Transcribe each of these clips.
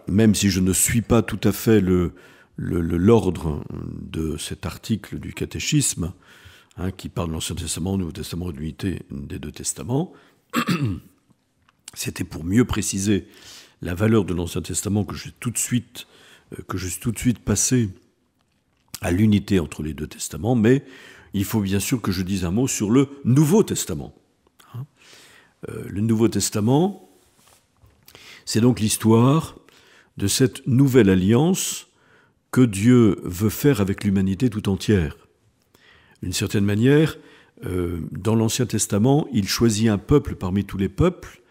voilà, même si je ne suis pas tout à fait l'ordre de cet article du catéchisme, qui parle de l'Ancien Testament, Nouveau Testament et de l'unité des deux testaments, c'était pour mieux préciser la valeur de l'Ancien Testament que je suis tout de suite passé à l'unité entre les deux testaments, mais il faut bien sûr que je dise un mot sur le Nouveau Testament. Le Nouveau Testament, c'est donc l'histoire de cette nouvelle alliance que Dieu veut faire avec l'humanité tout entière. D'une certaine manière, dans l'Ancien Testament, il choisit un peuple parmi tous les peuples,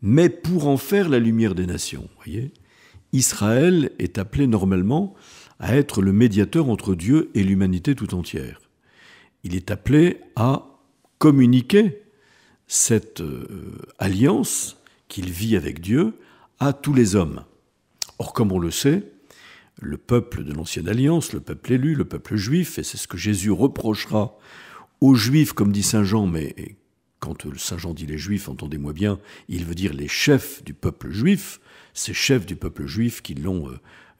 mais pour en faire la lumière des nations. Voyez, Israël est appelé normalement à être le médiateur entre Dieu et l'humanité tout entière. Il est appelé à communiquer cette alliance qu'il vit avec Dieu à tous les hommes. Or, comme on le sait, le peuple de l'Ancienne Alliance, le peuple élu, le peuple juif, et c'est ce que Jésus reprochera aux Juifs, comme dit Saint Jean, mais quand Saint Jean dit les Juifs, entendez-moi bien, il veut dire les chefs du peuple juif, ces chefs du peuple juif qui l'ont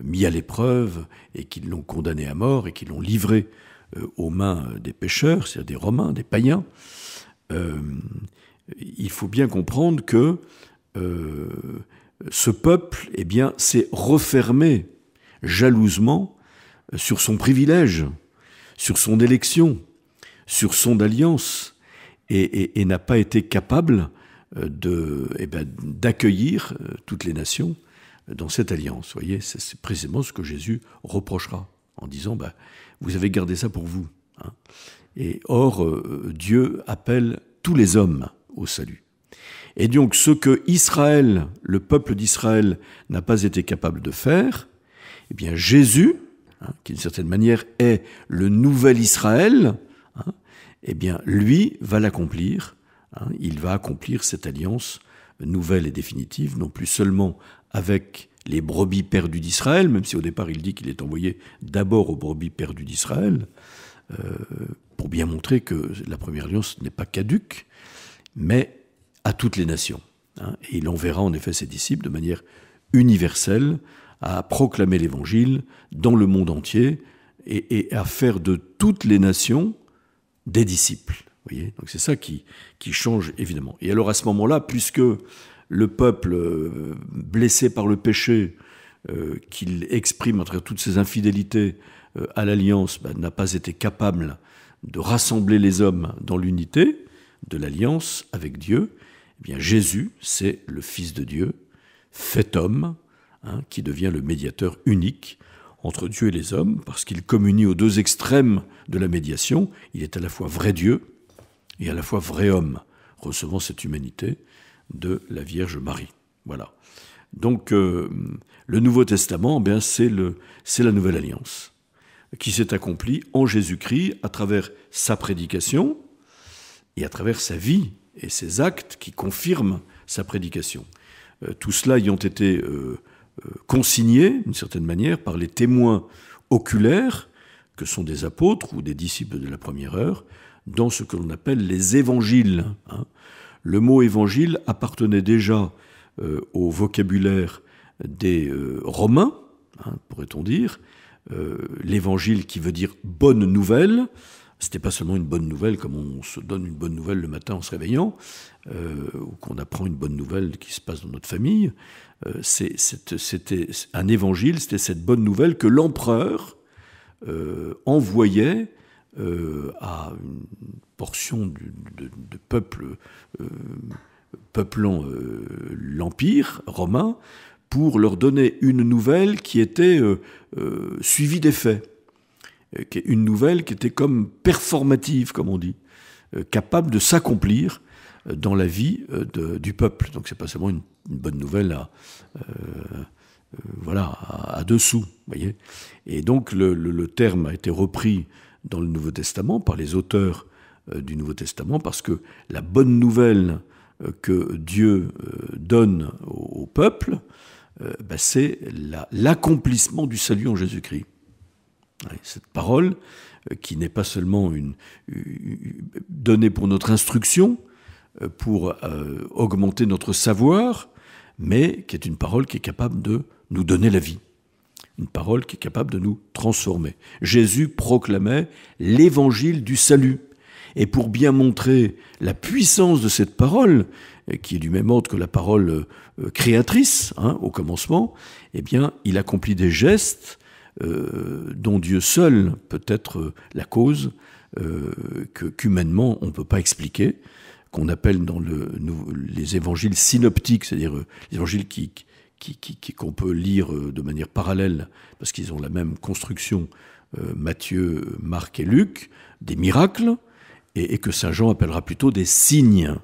mis à l'épreuve et qui l'ont condamné à mort et qui l'ont livré aux mains des pécheurs, c'est-à-dire des Romains, des païens. Il faut bien comprendre que ce peuple, eh bien, s'est refermé jalousement sur son privilège, sur son élection, sur son alliance, et n'a pas été capable d'accueillir toutes les nations dans cette alliance. Vous voyez, c'est précisément ce que Jésus reprochera, en disant vous avez gardé ça pour vous. Et or, Dieu appelle tous les hommes au salut. Et donc, ce que Israël, le peuple d'Israël, n'a pas été capable de faire, eh bien, Jésus, qui d'une certaine manière est le nouvel Israël, eh bien, lui va l'accomplir. Il va accomplir cette alliance nouvelle et définitive, non plus seulement avec les brebis perdues d'Israël, même si au départ il dit qu'il est envoyé d'abord aux brebis perdues d'Israël, pour bien montrer que la première alliance n'est pas caduque, mais à toutes les nations. Et il enverra en effet ses disciples de manière universelle à proclamer l'Évangile dans le monde entier et à faire de toutes les nations des disciples. Vous voyez, donc c'est ça qui change évidemment. Et alors à ce moment-là, puisque le peuple blessé par le péché qu'il exprime à travers toutes ses infidélités à l'alliance n'a pas été capable de rassembler les hommes dans l'unité de l'alliance avec Dieu, eh bien Jésus, c'est le Fils de Dieu, fait homme, qui devient le médiateur unique entre Dieu et les hommes, parce qu'il communie aux deux extrêmes de la médiation. Il est à la fois vrai Dieu et à la fois vrai homme, recevant cette humanité de la Vierge Marie. Voilà. Donc, le Nouveau Testament, c'est la Nouvelle Alliance, qui s'est accomplie en Jésus-Christ à travers sa prédication et à travers sa vie et ses actes qui confirment sa prédication. Tout cela ayant été consigné, d'une certaine manière, par les témoins oculaires, que sont des apôtres ou des disciples de la première heure, dans ce que l'on appelle les évangiles. Le mot évangile appartenait déjà au vocabulaire des Romains, pourrait-on dire. L'évangile qui veut dire bonne nouvelle. C'était pas seulement une bonne nouvelle comme on se donne une bonne nouvelle le matin en se réveillant, ou qu'on apprend une bonne nouvelle qui se passe dans notre famille. C'était un évangile, c'était cette bonne nouvelle que l'empereur envoyait à une portion de peuple peuplant l'Empire romain pour leur donner une nouvelle qui était suivie des faits. Une nouvelle qui était comme performative, comme on dit, capable de s'accomplir dans la vie du peuple. Donc c'est pas seulement une bonne nouvelle à dessous, voyez. Et donc le terme a été repris dans le Nouveau Testament par les auteurs du Nouveau Testament, parce que la bonne nouvelle que Dieu donne au peuple, c'est l'accomplissement du salut en Jésus-Christ. Cette parole qui n'est pas seulement donnée pour notre instruction, pour augmenter notre savoir, mais qui est une parole qui est capable de nous donner la vie. Une parole qui est capable de nous transformer. Jésus proclamait l'évangile du salut. Et pour bien montrer la puissance de cette parole, qui est du même ordre que la parole créatrice, au commencement, eh bien, il accomplit des gestes dont Dieu seul peut être la cause, qu'humainement on ne peut pas expliquer, qu'on appelle dans les évangiles synoptiques, c'est-à-dire les évangiles qu'on peut lire de manière parallèle, parce qu'ils ont la même construction, Matthieu, Marc et Luc, des miracles, et que saint Jean appellera plutôt des signes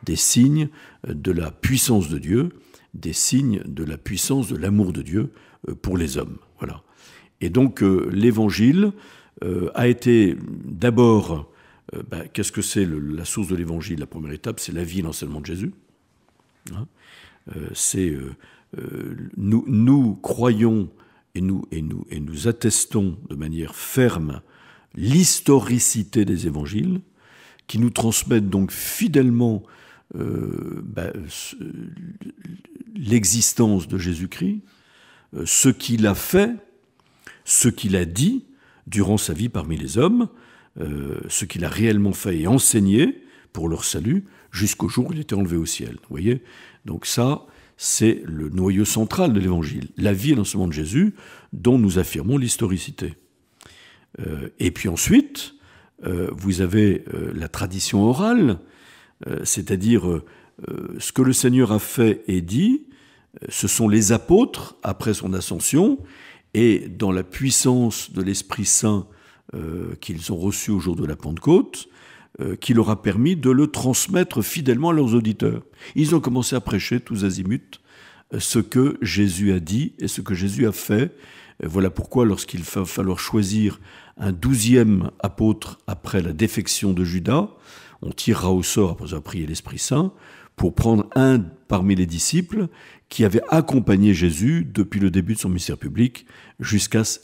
de la puissance de Dieu, des signes de la puissance de l'amour de Dieu pour les hommes. Voilà. Et donc l'évangile a été d'abord, qu'est-ce que c'est la source de l'évangile? La première étape, c'est la vie et l'enseignement de Jésus. Nous croyons et nous attestons de manière ferme l'historicité des évangiles, qui nous transmettent donc fidèlement l'existence de Jésus-Christ, ce qu'il a fait, ce qu'il a dit durant sa vie parmi les hommes, ce qu'il a réellement fait et enseigné pour leur salut, jusqu'au jour où il était enlevé au ciel. Vous voyez ? Donc ça, c'est le noyau central de l'Évangile, la vie et l'enseignement de Jésus, dont nous affirmons l'historicité. Et puis ensuite, vous avez la tradition orale, c'est-à-dire ce que le Seigneur a fait et dit, ce sont les apôtres, après son ascension, et dans la puissance de l'Esprit Saint qu'ils ont reçu au jour de la Pentecôte, qui leur a permis de le transmettre fidèlement à leurs auditeurs. Ils ont commencé à prêcher tous azimuts ce que Jésus a dit et ce que Jésus a fait. Voilà pourquoi, lorsqu'il va falloir choisir un 12e apôtre après la défection de Judas, on tirera au sort, après avoir prié l'Esprit Saint, pour prendre un parmi les disciples qui avait accompagné Jésus depuis le début de son ministère public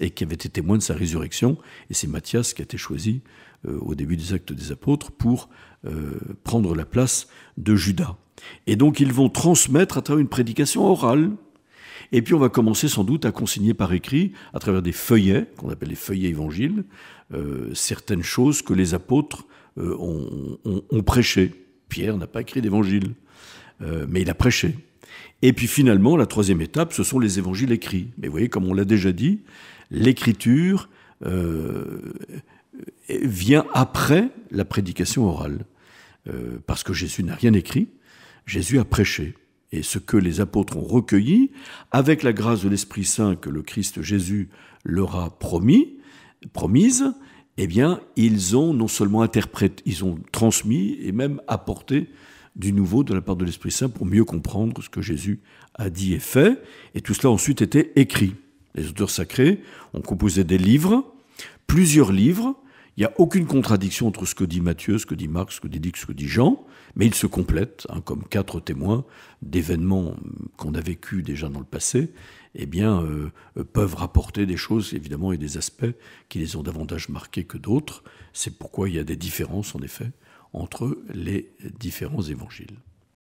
et qui avait été témoin de sa résurrection. Et c'est Matthias qui a été choisi au début des Actes des Apôtres pour prendre la place de Judas. Et donc ils vont transmettre à travers une prédication orale. Et puis on va commencer sans doute à consigner par écrit, à travers des feuillets, qu'on appelle les feuillets évangiles, certaines choses que les apôtres ont prêchées. Pierre n'a pas écrit d'évangile, mais il a prêché. Et puis finalement, la troisième étape, ce sont les évangiles écrits. Mais vous voyez, comme on l'a déjà dit, l'écriture vient après la prédication orale. Parce que Jésus n'a rien écrit, Jésus a prêché. Et ce que les apôtres ont recueilli, avec la grâce de l'Esprit Saint que le Christ Jésus leur a promise, eh bien, ils ont non seulement interprété, ils ont transmis et même apporté du nouveau de la part de l'Esprit Saint pour mieux comprendre ce que Jésus a dit et fait. Et tout cela a ensuite été écrit. Les auteurs sacrés ont composé des livres, plusieurs livres. Il n'y a aucune contradiction entre ce que dit Matthieu, ce que dit Marc, ce que dit Luc, ce que dit Jean, mais ils se complètent, comme 4 témoins d'événements qu'on a vécus déjà dans le passé, peuvent rapporter des choses, évidemment, et des aspects qui les ont davantage marqués que d'autres. C'est pourquoi il y a des différences, en effet, entre les différents évangiles.